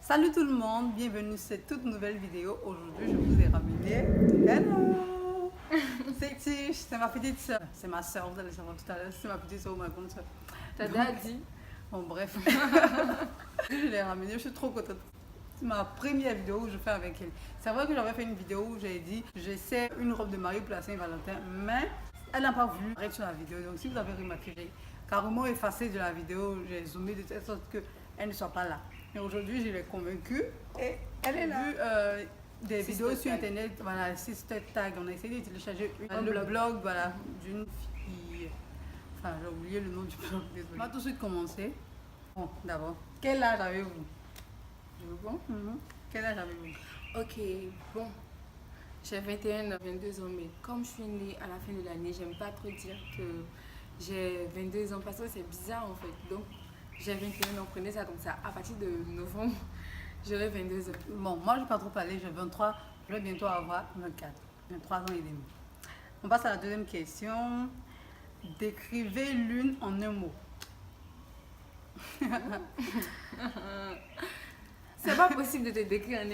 Salut tout le monde, bienvenue sur cette toute nouvelle vidéo. Aujourd'hui, je vous ai ramené... Hello! C'est Tish, c'est ma petite soeur. C'est ma soeur, vous allez savoir tout à l'heure. C'est ma petite soeur ou ma grande soeur. T'as déjà dit? Bon, bref. Je l'ai ramenée, je suis trop contente. C'est ma première vidéo que je fais avec elle. C'est vrai que j'avais fait une vidéo où j'ai dit j'essaie une robe de mariée pour la Saint-Valentin, mais elle n'a pas voulu arrêter sur la vidéo. Donc si vous avez remarqué, j'ai carrément effacé de la vidéo, j'ai zoomé de telle sorte qu'elle ne soit pas là. Et aujourd'hui, je l'ai convaincue et elle est là. Des vidéos sur internet, voilà, Sister Tag, on a essayé de télécharger le blog voilà, d'une fille. Enfin, j'ai oublié le nom du blog, désolé. On va tout de suite commencer. Bon, d'abord, quel âge avez-vous? Bon. Quel âge avez-vous? Ok, bon, j'ai 21 ans, 22 ans, mais comme je suis née à la fin de l'année, j'aime pas trop dire que j'ai 22 ans parce que c'est bizarre en fait. Donc, j'ai 21 ans, prenez ça comme ça. À partir de novembre, j'aurai 22 ans. Bon, moi je ne vais pas trop parler, j'ai 23, je vais bientôt avoir 23 ans et demi. On passe à la deuxième question. Décrivez l'une en un mot. C'est pas possible de te décrire en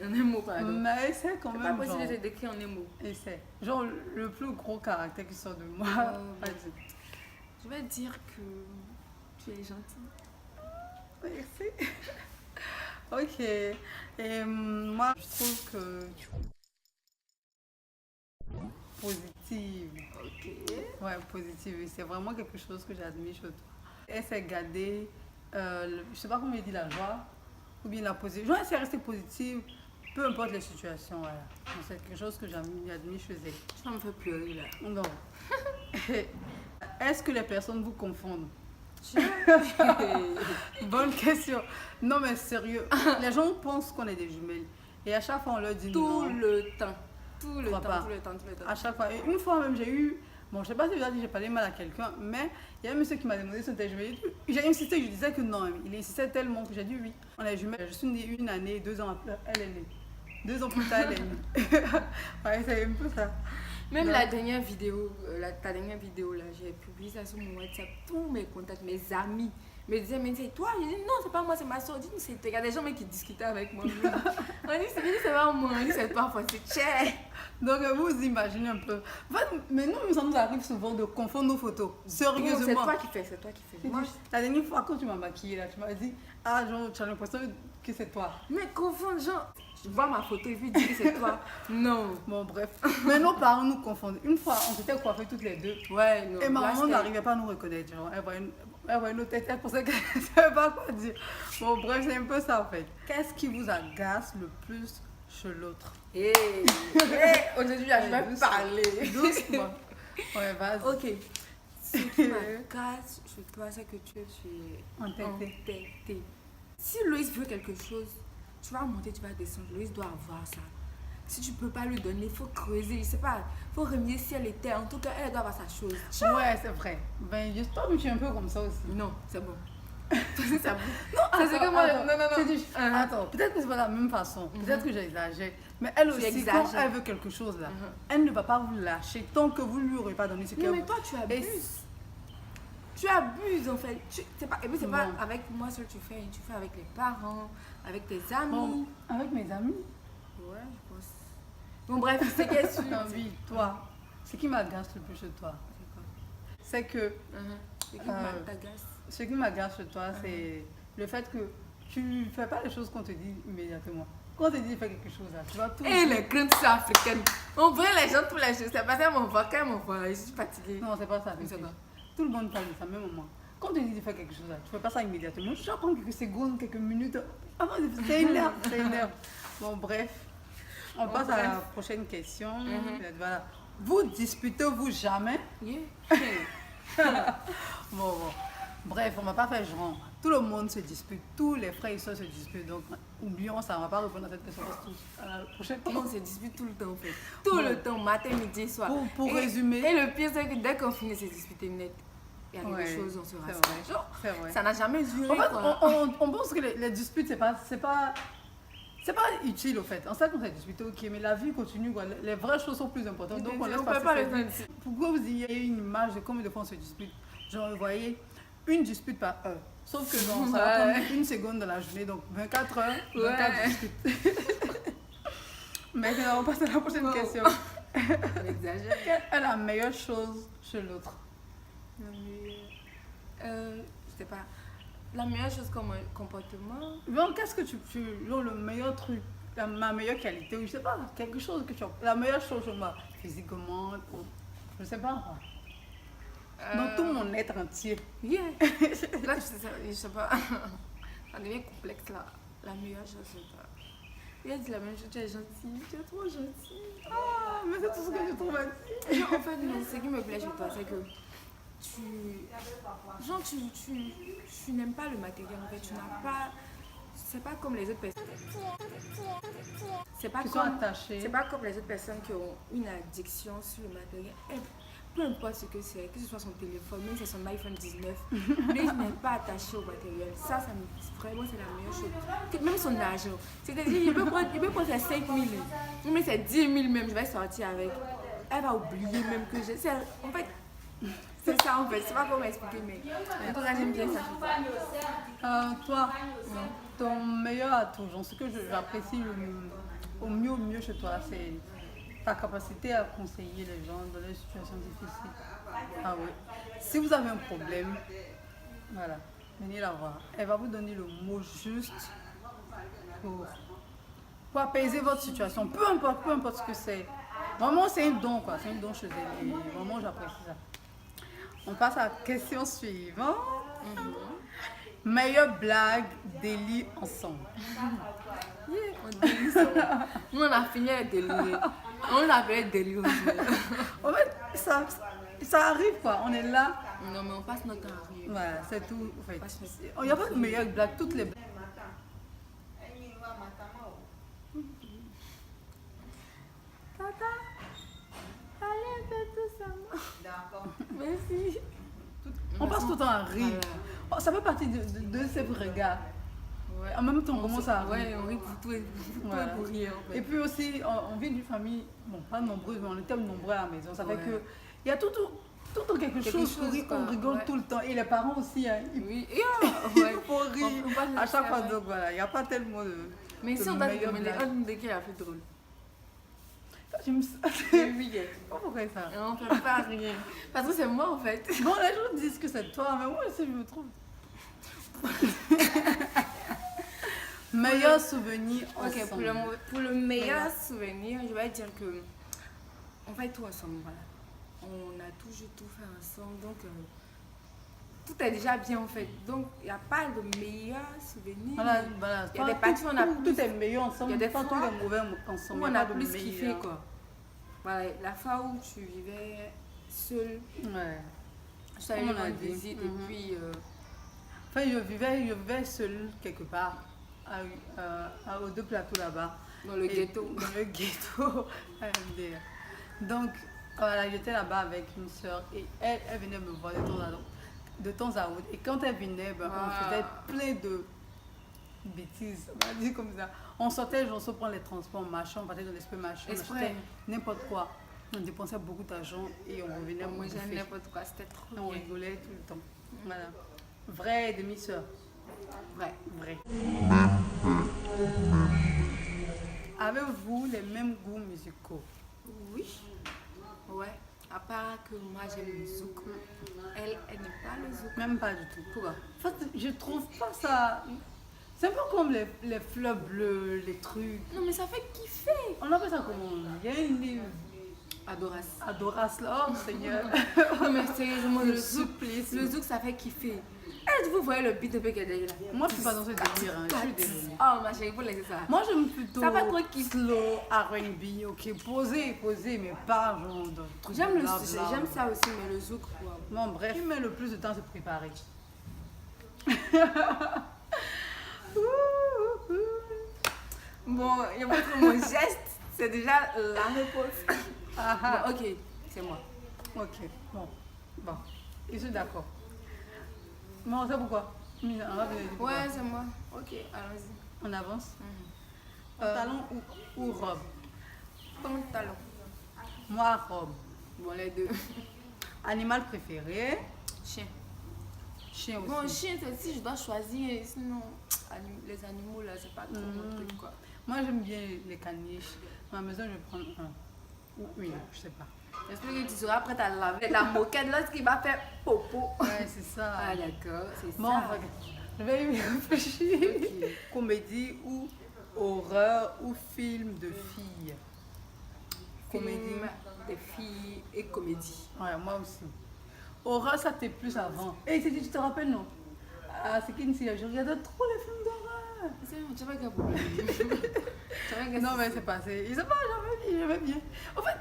un mot, pardon. Mais essaie quand même. C'est pas possible de te décrire en un mot. Essaie. Genre le plus gros caractère qui sort de moi. Je vais dire que tu es gentille. Merci. Ok. Et moi, je trouve que tu es positive. Ok. Ouais, positive. C'est vraiment quelque chose que j'admire chez toi. Elle s'est gardée, je sais pas comment il dit, la joie ou bien la positive. Genre, elle s'est restée positive, peu importe les situations. Voilà. C'est quelque chose que j'admire chez elle. Ça me fait pleurer là. Non. Est-ce que les personnes vous confondent? Bonne question. Non mais sérieux, les gens pensent qu'on est des jumelles et à chaque fois on leur dit non. Tout le temps. Tout le temps. À chaque fois. Et une fois même j'ai eu, bon je sais pas si j'ai parlé mal à quelqu'un, mais il y a un monsieur qui m'a demandé si on était jumelles. J'ai insisté, je disais que non, il insistait tellement que j'ai dit oui. On est jumelles. Je suis née une année, 2 ans après, elle est née. 2 ans plus tard, elle est née. Ouais, c'est un peu ça. Même la dernière vidéo, ta dernière vidéo là, j'ai publié ça sur mon WhatsApp. Tous mes contacts, mes amis me disaient, mais c'est toi? Je dis non, c'est pas moi, c'est ma soeur. Je dis, c'est il y a des gens qui discutaient avec moi. On dit, c'est pas moi, on dit, c'est toi, c'est cher. Donc vous imaginez un peu. Mais nous, ça nous arrive souvent de confondre nos photos. Sérieusement. C'est toi qui fais, c'est toi qui fais. Moi, la dernière fois quand tu m'as maquillée là, tu m'as dit, ah genre, tu as l'impression que c'est toi. Mais confondre, genre, je vois ma photo et puis dire que c'est toi. Non. Bon, bref. Mais nos parents nous confondent. Une fois, on s'était coiffés toutes les deux. Ouais, non. Et ma maman n'arrivait pas à nous reconnaître. Genre, elle voyait nos têtes, elle pensait qu'elle ne savait pas quoi dire. Bon, bref, c'est un peu ça en fait. Qu'est-ce qui vous agace le plus chez l'autre? Aujourd'hui, je vais parler. Doucement. Ouais, vas-y. Ok. Ce qui m'agace chez toi, c'est que tu es entêté. Si Loïs veut quelque chose, tu vas monter, tu vas descendre. Loïs doit avoir ça. Si tu peux pas lui donner, il faut creuser. Je sais pas, il faut remuer ciel et terre. En tout cas, elle doit avoir sa chose. Ouais, c'est vrai. Ben, toi, je suis un peu comme ça aussi. Non, c'est bon. C'est bon. Non, c'est que moi, non. Attends, peut-être que c'est pas de la même façon. Peut-être que j'exagère. Mais elle aussi, quand elle veut quelque chose là, elle ne va pas vous lâcher tant que vous lui aurez pas donné ce qu'elle veut. Non, mais toi, tu abuses. Tu abuses en fait. Et puis, c'est pas avec moi seul que tu fais avec les parents, avec tes amis. Bon, avec mes amis? Ouais, je pense. Bon, bref, c'est qu'est-ce que tu. Oui, toi. Ce qui m'agace le plus chez toi, c'est que. Ce qui m'agace chez toi, c'est le fait que tu ne fais pas les choses qu'on te dit immédiatement. Quand on te dit de faire quelque chose, là, tu vas tout. Et les grandes soeurs africaines. On voit les gens tous les jours. C'est pas ça mon voix, quand mon voix, je suis fatiguée. Non, c'est pas ça. Tout le monde parle de ça, même moi. Quand on te dit de faire quelque chose, là, tu ne fais pas ça immédiatement. Tu vas prendre quelques secondes, quelques minutes. Avant, c'est une heure. Bon, bref. On passe à la prochaine question. Voilà. Vous disputez-vous jamais? Bon. Bref, on ne va pas faire genre. Tout le monde se dispute, tous les frères et soeurs se disputent. Donc, oublions ça, on ne va pas répondre à cette question. À la prochaine question. On se dispute tout le temps en fait. Tout le temps, matin, midi, soir. Pour résumer. Et le pire, c'est que dès qu'on finit de se disputer net, il y a quelque chose, on se rassure. C'est vrai. Ça n'a jamais duré. En fait, on pense que les disputes, c'est pas utile au fait. On sait qu'on s'est disputé, ok, mais la vie continue, quoi. Les vraies choses sont plus importantes. Donc on laisse passer. Pourquoi vous ayez une image de combien de fois on se dispute? Genre, vous voyez, une dispute par heure. Sauf que genre, ça va prendre une seconde dans la journée, donc 24 heures, 24 discutes. Maintenant, on passe à la prochaine question. On exagère. Quelle est la meilleure chose chez l'autre? Je sais pas. La meilleure chose comme comportement. Bon, qu'est-ce que genre, le meilleur truc, ma meilleure qualité, ou je sais pas, quelque chose que tu as. La meilleure chose chez moi, physiquement, je sais pas. Dans tout mon être entier. Yeah. Là, je sais pas. Ça devient complexe là. La meilleure chose, je sais pas. Il a dit la même chose, tu es gentille, tu es trop gentille. Ah, mais c'est tout ce que je trouve ainsi. Non, en fait, non, ce qui me plaît chez toi, c'est que tu n'aimes pas le matériel, en fait, tu n'as pas. C'est pas comme les autres personnes. C'est pas comme les autres personnes qui ont une addiction sur le matériel. Peu importe ce que c'est, que ce soit son téléphone, même si c'est son iPhone 19, lui il n'est pas attaché au matériel. Ça vraiment c'est la meilleure chose. Même son argent. C'est-à-dire, il peut prendre ses 5 000, mais c'est 10 000 même, je vais sortir avec. Elle va oublier même que j'ai. En fait, c'est ça en fait. C'est pas comment expliquer, mais en tout cas, j'aime bien ça. Toi, ton meilleur atout, genre, ce que j'apprécie au mieux chez toi, c'est ta capacité à conseiller les gens dans des situations difficiles. Ah oui. Si vous avez un problème, voilà, venez la voir. Elle va vous donner le mot juste pour apaiser votre situation. Peu importe ce que c'est. Vraiment, c'est un don, quoi. C'est un don chez elle. Et vraiment, j'apprécie ça. On passe à la question suivante. Meilleure blague délit ensemble. On délie ça. Nous, on a fini avec délirer. On l'appelait délire aussi. En fait, ça arrive quoi, on est là. Non, mais on passe notre temps à rire. Voilà, c'est tout. En fait. Il n'y a pas de meilleure blague, toutes les blagues. Tata, allez, fais tout ça. D'accord. Merci. On passe tout le temps à rire. Oh, ça fait partie de ces regards. Ouais. En même temps, on commence à rire. Ouais, on rit pour tout et pour rire. En fait. Et puis aussi, on vit d'une famille, bon, pas nombreuse, mais on était nombreux à la maison. Ça fait que il y a tout le temps quelque chose pour rire, on rigole tout le temps. Et les parents aussi, hein, oui. Il faut rire à chaque fois. Donc voilà, il n'y a pas tellement de. Mais si on doit demander de qui a fait drôle. Oui, pourquoi ça? On ne fait pas rien. Parce que c'est moi en fait. Bon, les gens disent que c'est toi, mais moi aussi je me trouve. Meilleur souvenir ensemble. Ok, pour le meilleur souvenir, je vais dire que on fait tout ensemble. Voilà. On a toujours tout fait ensemble, donc tout est déjà bien en fait. Donc il n'y a pas de meilleur souvenir. Voilà. Il y a des parties où on a plus. Tout est meilleur ensemble. Il y a des fois tout est mauvais ensemble. Où on a plus kiffé quoi. Voilà, la fois où tu vivais seule. Ouais. Je suis allée rendre visite et puis. Enfin, je vivais seule quelque part. Aux deux plateaux là-bas. Dans le ghetto. Dans le ghetto. Donc, voilà, j'étais là-bas avec une soeur et elle venait me voir de temps à autre. Et quand elle venait, on faisait plein de bêtises, on va dire comme ça. On sortait, on se prend les transports, on partait dans l'esprit machin, on achetait n'importe quoi. On dépensait beaucoup d'argent et on revenait. Moi, j'aime n'importe quoi, c'était trop bien. On rigolait tout le temps. Voilà. Vraie demi-sœur. Vrai. Avez-vous les mêmes goûts musicaux? Oui. Ouais. À part que moi j'aime le zouk. Elle n'aime pas le zouk. Même pas du tout. Pourquoi? En fait, je trouve pas ça. C'est un peu comme les fleurs bleues, les trucs. Non, mais ça fait kiffer. On appelle ça comment? Il y a une livre. Adoras là, oh Seigneur. Non, mais sérieusement, le zouk, ça fait kiffer. Vous voyez le beat un peu qu'elle est là. Moi, je suis pas dans ce délire. Hein. Je suis désolée. Oh, ma chérie, faut laisser ça. Moi, j'aime plutôt. Ça va trop kiffer. Slow, R&B, ok. Posé, mais pas genre de trucs. J'aime ça aussi, mais le zouk, quoi. Bon, bref. Ce qui met le plus de temps, c'est préparer. Bon, il y a pas trop mon geste. C'est déjà la réponse. Bon, ok, c'est moi. Ok, bon. Je suis d'accord. Non, c'est pourquoi? Ouais, c'est moi. Ok, allons-y. On avance. Pantalon ou robe? Pantalon. Moi, robe. Bon, les deux. Animal préféré? Chien. Chien aussi. Bon, chien, si je dois choisir, sinon, les animaux, là, c'est pas trop mon truc, quoi. Moi, j'aime bien les caniches. À la maison, je vais prendre un. Ou une, je sais pas. J'espère que tu seras prête à laver la moquette lorsqu'il va faire popo. Ouais, c'est ça. Ah, d'accord, c'est Bon, ça. je vais y réfléchir. Ok. Comédie ou horreur ou film de filles. Comédie. Film des filles et comédie. Ouais, moi aussi. Horreur, ça t'es plus avant. Et tu te rappelles, non? Ah, c'est qu'une fille, je regardais trop les films d'horreur. Tu vois quel problème? Non, mais c'est passé. Ils ont pas, j'avais bien. En fait,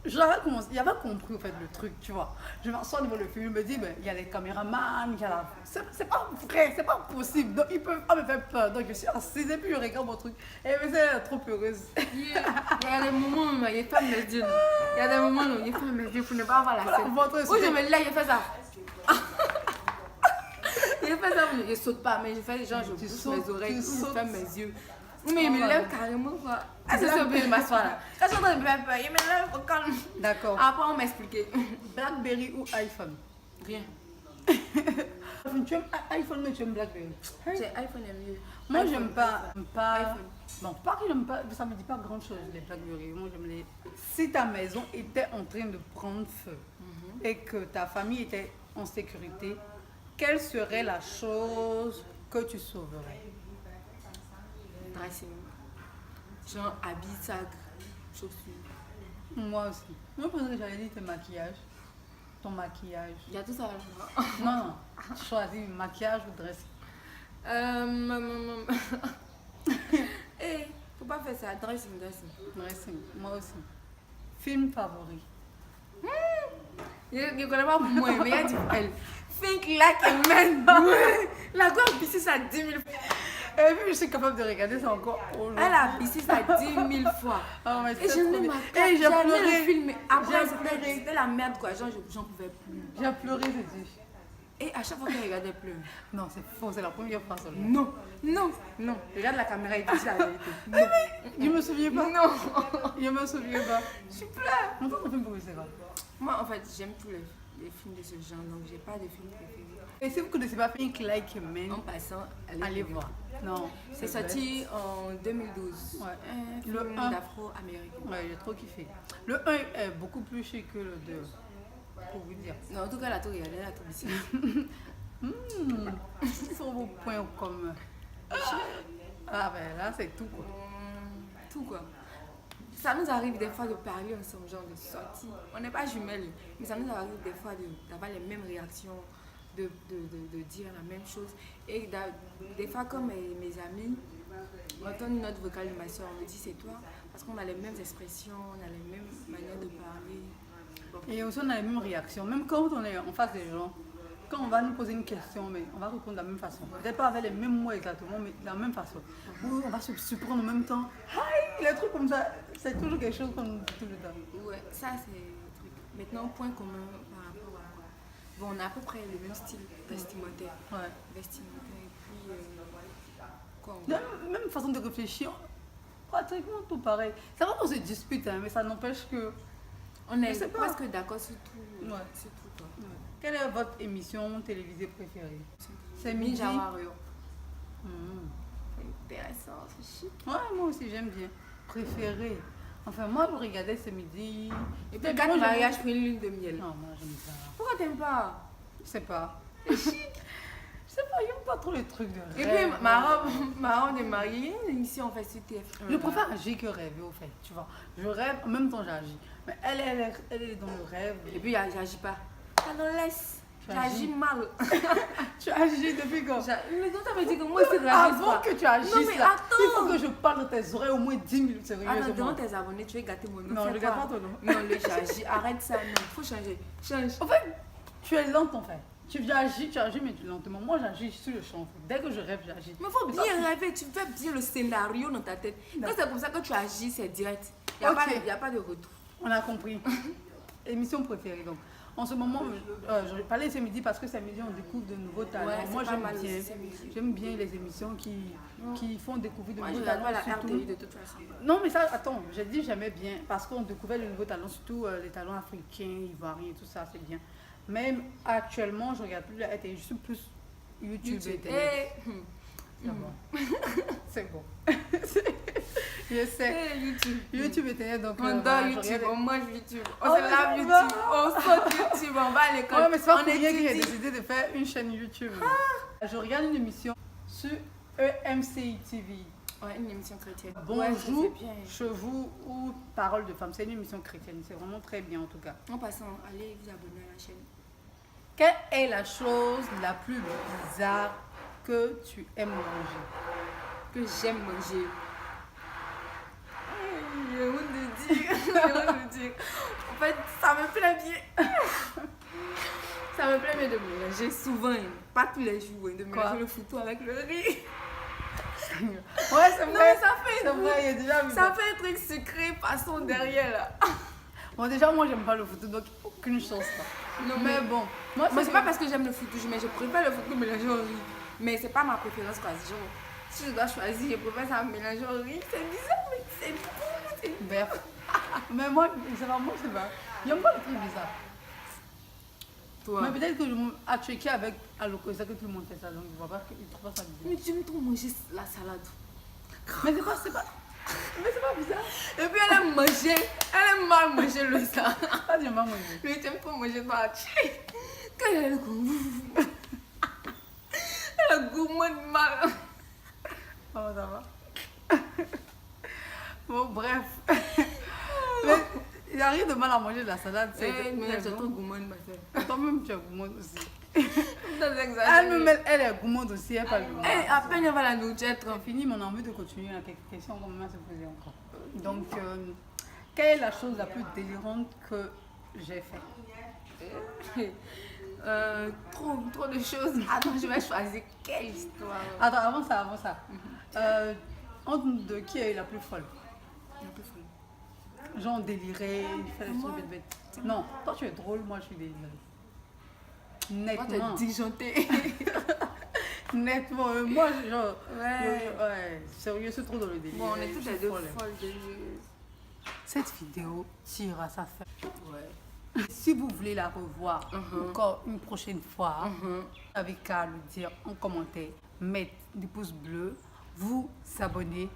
j'avais commencé, il avait compris en fait le truc, tu vois. Je m'assois devant le film, je me dis, ben, il y a les caméramans, il y a la. C'est pas vrai, c'est pas possible. Donc ils peuvent pas me faire peur. Donc je suis assise et puis je regarde mon truc. Et mais c'est trop heureuse. Il y a des moments où il ferme les yeux. Il y a des moments où il ferme les yeux pour ne pas avoir la Voilà, scène. votre Où je me lève, il fait ça. Il fait ça, je saute pas, mais je fais genre, je bouge mes oreilles, je ferme mes yeux. Mais il me lève carrément quoi. Ah, c'est ça, je m'assois là. Quand je suis en train de me faire peur, il me lève au calme. D'accord. Après, on m'expliquait. Blackberry ou iPhone? Rien. Tu aimes iPhone, mais tu aimes Blackberry? C'est iPhone est mieux. Moi, iPhone, j'aime pas. iPhone. Bon, pas que j'aime pas, ça me dit pas grand chose, les Blackberry. Moi, j'aime les. Si ta maison était en train de prendre feu et que ta famille était en sécurité, quelle serait la chose que tu sauverais? Dressing. Genre habits, sac, chaussures. Moi aussi. Moi, parce que j'allais dire tes maquillages. Ton maquillage. Il y a tout ça là. Non, non. Tu choisis maquillage ou dressing. Eh, faut pas faire ça. Dressing. Dressing. Moi aussi. Film favori. Je ne connais pas pour moi, mais il y a du elle. Think like a man. La go a bissé ça 10 000 fois. Et puis, je suis capable de regarder ça encore aujourd'hui. Elle a bissé ça 10 000 fois. Oh, mais Et c'est je trop n'ai bien. ma Et j'ai J'ai aimé pleuré. le film, mais après J'ai pleuré. c'était la merde quoi. Genre, j'en pouvais plus. J'ai pleuré, j'ai dit. Et à chaque fois qu'elle regardait, elle pleurait. Non, c'est faux, c'est la première fois seulement. Non. Regarde la caméra et dis la vérité. Non. Je me souviens pas. Non. Je me souviens pas. Je pleure. On peut film pour c'est pas. Moi, en fait, j'aime tous les films de ce genre, donc j'ai pas de film préféré. Et si vous ne connaissez pas Think Like a Man, En passant, allez voir. Non, C'est sorti en 2012. Ouais. Un Le film 1. d'afro-américain. Ouais, j'ai trop kiffé. Le 1 est beaucoup plus chic que le 2. Pour vous dire. Non, en tout cas, la tour, elle a tout ici. Quels sont vos points communs? Ah ben là, c'est tout quoi. Tout quoi. Ça nous arrive des fois de parler ensemble, genre de sortie. On n'est pas jumelles, mais ça nous arrive des fois d'avoir les mêmes réactions, de dire la même chose. Et des fois, comme mes amis entendent une note vocale de ma soeur, on me dit c'est toi, parce qu'on a les mêmes expressions, on a les mêmes manières de parler. Bon. Et aussi, on a les mêmes réactions. Même quand on est en face des gens, quand on va nous poser une question, mais on va répondre de la même façon. Peut-être pas avec les mêmes mots exactement, mais de la même façon. Ou on va se surprendre en même temps. Aïe, les trucs comme ça, c'est toujours quelque chose qu'on nous dit tout le temps. Ouais, ça c'est le truc. Maintenant, point commun par rapport à quoi. Bon, on a à peu près le même style vestimentaire. Ouais. Vestimentaire et puis. Quoi encore? La même façon de réfléchir, pratiquement tout pareil. Ça va qu'on se dispute, hein, mais ça n'empêche que. On est Je sais pas. presque d'accord sur tout. Ouais. Sur tout quoi. Quelle est votre émission télévisée préférée? C'est midi. Ninja Warrior. Hmm. Intéressant, c'est chic. Ouais, moi aussi j'aime bien. Préférée. Enfin, moi je regardais ce midi. Et puis, Peut-être 4 moi, j'aime- mariages pour une lune de miel. Non, moi j'aime pas. Pourquoi t'aimes pas? Je sais pas. Je sais pas, j'aime pas trop les trucs de rêve. Et puis, ma robe de mariée, il y a une émission en fait sur TF1. Je préfère agir que rêver au fait, tu vois. Je rêve, en même temps j'agis. Mais elle est dans le rêve. Et puis, j'agis pas. Ça nous laisse. Tu J'agis agis. mal. Tu agis depuis quand? Mais donc, ça veut dire que moi, c'est grave. Avant que tu agisses, Non, mais là, attends. il faut que je parle de tes oreilles au moins 10 minutes, Attends, sérieusement. devant tes abonnés, tu veux gâter mon nom. Non, Fais je quoi? garde pas ton nom. Non, le j'agis. Arrête ça. Non, faut changer. Change. En fait, tu es lente en fait. Tu agis, mais tu lentement. Moi, j'agis sur le champ. En fait. Dès que je rêve, j'agis. Mais faut Mais bien ça, rêver, tu fais bien le scénario dans ta tête. Non. Quand c'est comme ça que tu agis, c'est direct. Il n'y a, Ok. y a pas de retour. On a compris. Émission préférée donc. En ce moment, je parlais ce midi parce que ce midi on découvre de nouveaux talents. Ouais, c'est Moi pas j'aime mal bien. aussi, ce midi. J'aime bien les émissions qui font découvrir de Moi, je nouveaux regarde talents. pas la surtout- RTI de toute façon. Non mais ça, attends, j'ai dit j'aimais bien parce qu'on découvrait de nouveaux talents, surtout les talents africains, ivoiriens, tout ça, c'est bien. Même actuellement, je regarde plus la RTI, je suis plus YouTube YouTube. Internet. C'est bon. C'est bon. Je sais. YouTube. YouTube Internet, donc... On dort YouTube, on mange YouTube, on Oh, se lave mais YouTube, ça on saute YouTube, on va à l'école. Ouais, mais c'est pas on pour rien que j'ai étudie. décidé de faire une chaîne YouTube. Je regarde une émission sur EMCI TV. Ouais, une émission chrétienne. Bonjour, Ouais, je sais bien. chez vous ou Parole de femme. C'est une émission chrétienne. C'est vraiment très bien en tout cas. En passant, allez vous abonner à la chaîne. Quelle est la chose la plus bizarre que tu aimes manger? Que j'aime manger. J'ai honte de dire. J'ai honte de dire. En fait, ça me plaît bien. Ça me plaît bien de mélanger souvent, hein. Pas tous les jours, hein, de Quoi? mélanger le foutu avec le riz. Ouais, c'est Non, vrai. ça fait C'est vrai, il y a déjà vu ça fait un truc sucré, passons derrière là. Bon, déjà, moi, j'aime pas le foot, donc aucune chance. Là. Non, Mais bon, moi, c'est pas parce que j'aime le foutu, mais je préfère le foutu mélangé au riz. Mais c'est pas ma préférence quoi. Genre, si je dois choisir, je préfère ça mélanger au riz. C'est bizarre, mais c'est bon. Bref. Mais moi, c'est pas moi, c'est pas. J'aime pas le truc bizarre. Toi. Mais peut-être que je m'ai checké avec Alokosa que tout le monde fait ça, donc je vois pas qu'il trouve pas ça bizarre. Mais tu aimes trop manger la salade. Mais c'est pas. Mais c'est pas bizarre. Et puis elle aime manger, elle aime mal manger le ça. Ah, j'aime pas manger. Lui, tu aimes trop manger toi. Quand elle a le goût. Elle a le goût moins de mal. Oh, ça va. Bon, bref. Mais il n'y a rien de mal à manger de la salade. Mais c'est trop gourmande, ma soeur. Toi-même, tu es gourmande aussi. Elle est gourmande aussi, elle est pas gourmande. À peine elle va la nourriture, elle J'ai fini mon envie de continuer la question qu'on m'a se poser encore. Donc, quelle est la chose la plus délirante que j'ai faite? Trop de choses. Attends, je vais choisir quelle histoire. Attends, avant ça. Entre nous deux, qui est la plus folle? La plus folle. Genre déliré, il fait des trucs bêtes. Non, toi tu es drôle, moi je suis délirée. Moi, t'es Nettement. disjoncté. Nettement, moi genre. Ouais. Ouais, sérieux, c'est trop dans le délire. Bon, on est toutes Je les suis deux folle. folles délireuses. Cette vidéo tire à sa fin. Ouais. Si vous voulez la revoir encore une prochaine fois, Mhm. avec qu'à le dire en commentaire, mettre des pouces bleus, vous abonner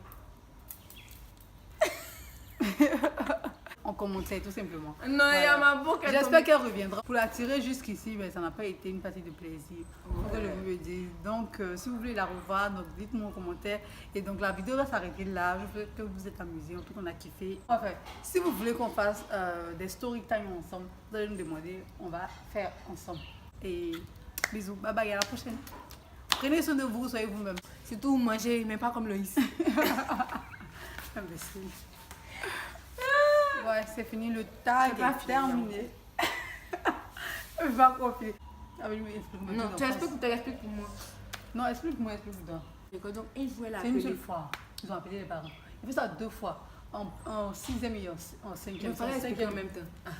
en commentaire tout simplement. Non, il y a ma boucle. J'espère qu'elle reviendra. Pour la tirer jusqu'ici, mais ça n'a pas été une partie de plaisir. Faut que je vous le dise. Donc, si vous voulez la revoir, donc dites-moi en commentaire. Et donc, la vidéo va s'arrêter là. Je veux que vous êtes amusés, en tout cas, on a kiffé. Enfin, si vous voulez qu'on fasse des story time ensemble, vous allez nous demander, on va faire ensemble. Et bisous, bye bye, à la prochaine. Prenez soin de vous, soyez vous-même. Surtout manger, mais pas comme Loïs. Imbécile. Ouais, c'est fini, le tag C'est pas est fini, terminé. Je vais pas profiter. Ah oui, mais explique-moi. Non, tu expliques ou tu expliques pour moi. Non, explique-moi, explique-moi. Donc, une fois, elle a C'est une appelé. seule fois. Ils ont appelé les parents. Il fait ça 2 fois. En 6e et en 5e. Il fallait expliquer en même temps.